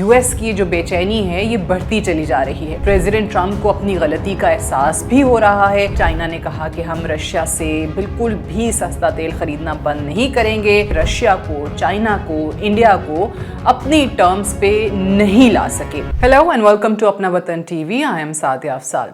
US की जो बेचैनी है ये बढ़ती चली जा रही है। प्रेसिडेंट ट्रंप को अपनी गलती का एहसास भी हो रहा है। चाइना ने कहा कि हम रशिया से बिल्कुल भी सस्ता तेल खरीदना बंद नहीं करेंगे। रशिया को, चाइना को, इंडिया को अपनी टर्म्स पे नहीं ला सके। Hello and welcome to Apna Watan TV. I am Sadia Afsal.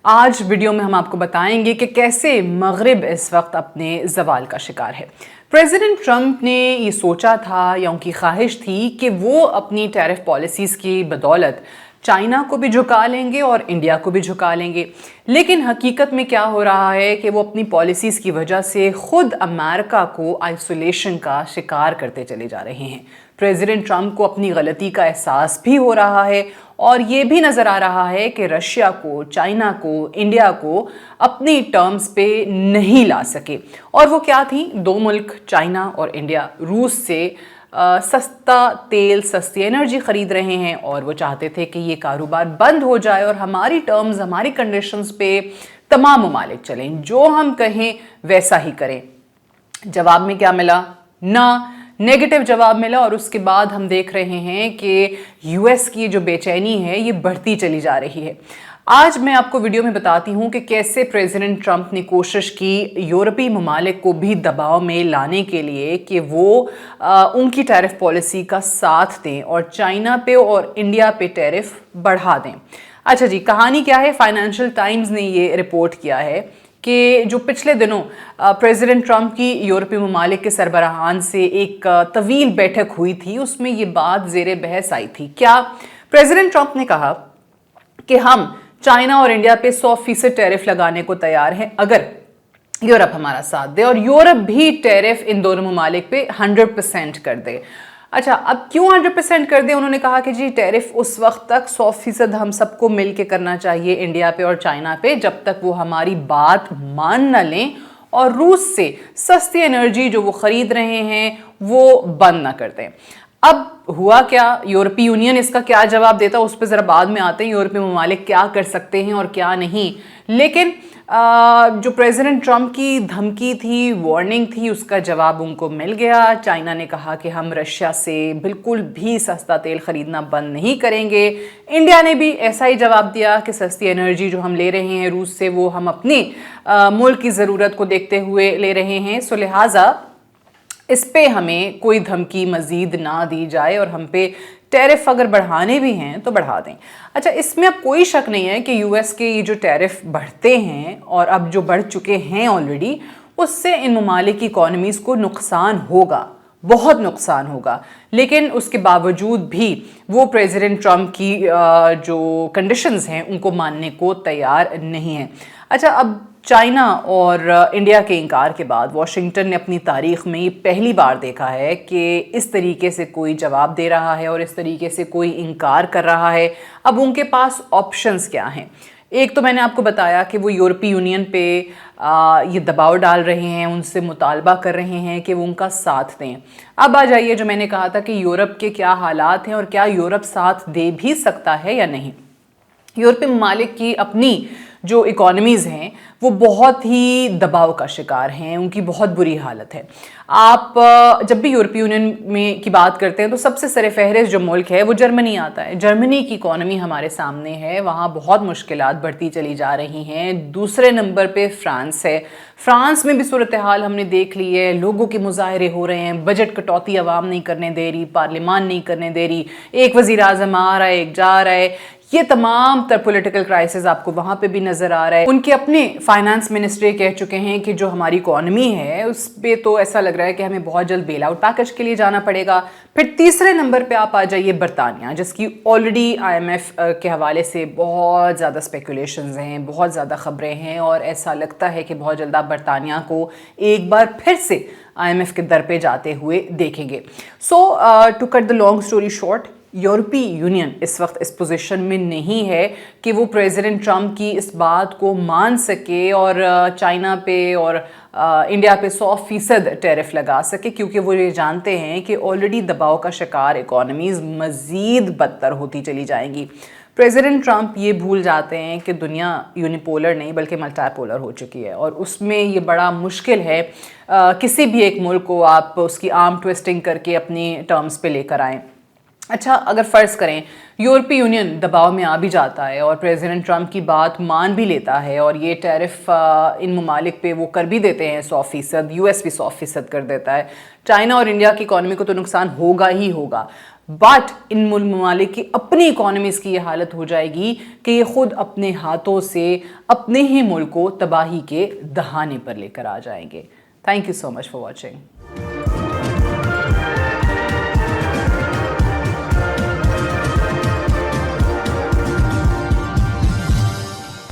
आज वीडियो में हम आपको बताएंगे कि कैसे मगरिब इस वक्त अपने जवाल का शिकार है। प्रेसिडेंट ट्रंप ने ये सोचा था या उनकी ख्वाहिश थी कि वो अपनी टैरिफ पॉलिसीज़ की बदौलत चाइना को भी झुका लेंगे और इंडिया को भी झुका लेंगे, लेकिन हकीकत में क्या हो रहा है कि वो अपनी पॉलिसीज़ की वजह से खुद अमेरिका को आइसोलेशन का शिकार करते चले जा रहे हैं। प्रेसिडेंट ट्रंप को अपनी गलती का एहसास भी हो रहा है और ये भी नज़र आ रहा है कि रशिया को, चाइना को, इंडिया को अपनी टर्म्स पे नहीं ला सके। और वो क्या थी? दो मुल्क चाइना और इंडिया रूस से सस्ता तेल, सस्ती एनर्जी ख़रीद रहे हैं और वो चाहते थे कि ये कारोबार बंद हो जाए और हमारी टर्म्स, हमारी कंडीशंस पे तमाम ममालिक चलें, जो हम कहें वैसा ही करें। जवाब में क्या मिला? ना, नेगेटिव जवाब मिला। और उसके बाद हम देख रहे हैं कि यूएस की जो बेचैनी है ये बढ़ती चली जा रही है। आज मैं आपको वीडियो में बताती हूँ कि कैसे प्रेसिडेंट ट्रंप ने कोशिश की यूरोपीय ममालिक को भी दबाव में लाने के लिए कि वो उनकी टैरिफ पॉलिसी का साथ दें और चाइना पे और इंडिया पे टैरिफ बढ़ा दें। अच्छा जी, कहानी क्या है? फाइनेंशियल टाइम्स ने ये रिपोर्ट किया है कि जो पिछले दिनों प्रेसिडेंट ट्रंप की यूरोपीय ममालिक के सरबराहान से एक तवील बैठक हुई थी, उसमें ये बात ज़ेरे बहस आई थी। क्या? प्रेसिडेंट ट्रंप ने कहा कि हम चाइना और इंडिया पे 100% टैरिफ लगाने को तैयार हैं अगर यूरोप हमारा साथ दे, और यूरोप भी टैरिफ इन दोनों ममालिक पे 100% कर दे। अच्छा, अब क्यों 100% कर दे? उन्होंने कहा कि जी टैरिफ उस वक्त तक 100% हम सबको मिल के करना चाहिए इंडिया पे और चाइना पे, जब तक वो हमारी बात मान न लें और रूस से सस्ती एनर्जी जो वो खरीद रहे हैं वो बंद ना कर दें। अब हुआ क्या? यूरोपीय यूनियन इसका क्या जवाब देता है उस पर ज़रा बाद में आते हैं। यूरोपीय ममालिक क्या कर सकते हैं और क्या नहीं। लेकिन जो प्रेसिडेंट ट्रंप की धमकी थी, वार्निंग थी, उसका जवाब उनको मिल गया। चाइना ने कहा कि हम रशिया से बिल्कुल भी सस्ता तेल खरीदना बंद नहीं करेंगे। इंडिया ने भी ऐसा ही जवाब दिया कि सस्ती एनर्जी जो हम ले रहे हैं रूस से वो हम अपनी मुल्क की ज़रूरत को देखते हुए ले रहे हैं, सो लिहाजा इस पे हमें कोई धमकी मज़ीद ना दी जाए और हम पे टैरिफ अगर बढ़ाने भी हैं तो बढ़ा दें। अच्छा, इसमें अब कोई शक नहीं है कि यूएस के ये जो टैरिफ बढ़ते हैं और अब जो बढ़ चुके हैं ऑलरेडी, उससे इन ममालिक की इकॉनमीज़ को नुकसान होगा, बहुत नुकसान होगा। लेकिन उसके बावजूद भी वो प्रेसिडेंट ट्रंप की जो कंडीशंस हैं उनको मानने को तैयार नहीं है। अच्छा, अब चाइना और इंडिया के इनकार के बाद वाशिंगटन ने अपनी तारीख में ये पहली बार देखा है कि इस तरीके से कोई जवाब दे रहा है और इस तरीके से कोई इनकार कर रहा है। अब उनके पास ऑप्शंस क्या हैं? एक तो मैंने आपको बताया कि वो यूरोपीय यूनियन पे ये दबाव डाल रहे हैं, उनसे मुतालबा कर रहे हैं कि वो उनका साथ दें। अब आ जाइए, जो मैंने कहा था कि यूरोप के क्या हालात हैं और क्या यूरोप साथ दे भी सकता है या नहीं। यूरोपीय ममालिक की अपनी जो इकॉनमीज़ हैं वो बहुत ही दबाव का शिकार हैं, उनकी बहुत बुरी हालत है। आप जब भी यूरोपीय यूनियन में की बात करते हैं तो सबसे सरफ़हरिस्त जो मुल्क है वो जर्मनी आता है। जर्मनी की इकॉनमी हमारे सामने है, वहाँ बहुत मुश्किलात बढ़ती चली जा रही हैं। दूसरे नंबर पे फ्रांस है। फ्रांस में भी सूरत हाल हमने देख ली है, लोगों के मुजाहरे हो रहे हैं, बजट कटौती आवाम नहीं करने दे रही, पार्लियामान नहीं करने दे रही, एक वज़ीर आज़म आ रहा है, एक जा रहा है। ये तमाम तर पॉलिटिकल क्राइसिस आपको वहाँ पे भी नज़र आ रहा है। उनके अपने फाइनेंस मिनिस्ट्री कह चुके हैं कि जो हमारी इकॉनमी है उस पे तो ऐसा लग रहा है कि हमें बहुत जल्द बेल आउट पैकेज के लिए जाना पड़ेगा। फिर तीसरे नंबर पे आप आ जाइए बरतानिया, जिसकी ऑलरेडी आईएमएफ के हवाले से बहुत ज़्यादा स्पेकुलेशंस हैं, बहुत ज़्यादा ख़बरें हैं और ऐसा लगता है कि बहुत जल्द आप बरतानिया को एक बार फिर से आईएमएफ के दर पे जाते हुए देखेंगे। So to cut the long story short, यूरोपीय यूनियन इस वक्त इस पोजीशन में नहीं है कि वो प्रेसिडेंट ट्रंप की इस बात को मान सके और चाइना पे और इंडिया पे 100% टैरिफ लगा सके, क्योंकि वो ये जानते हैं कि ऑलरेडी दबाव का शिकार इकॉनमीज़ मज़ीद बदतर होती चली जाएंगी। प्रेसिडेंट ट्रंप ये भूल जाते हैं कि दुनिया यूनिपोलर नहीं बल्कि मल्टीपोलर हो चुकी है और उसमें ये बड़ा मुश्किल है किसी भी एक मुल्क को आप उसकी आर्म ट्विस्टिंग करके अपनी टर्म्स पे लेकर आएँ। अच्छा, अगर फ़र्ज़ करें यूरोपीय यूनियन दबाव में आ भी जाता है और प्रेसिडेंट ट्रंप की बात मान भी लेता है और ये टैरिफ इन ममालिक पे वो कर भी देते हैं 100%, यूएस भी 100% कर देता है, चाइना और इंडिया की इकॉनमी को तो नुकसान होगा ही होगा। बट इन ममालिक की अपनी इकॉनमीज़ की ये हालत हो जाएगी कि ये खुद अपने हाथों से अपने ही मुल्क को तबाही के दहाने पर लेकर आ जाएंगे। Thank you so much for watching.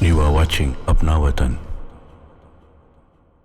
You are watching Apna Watan.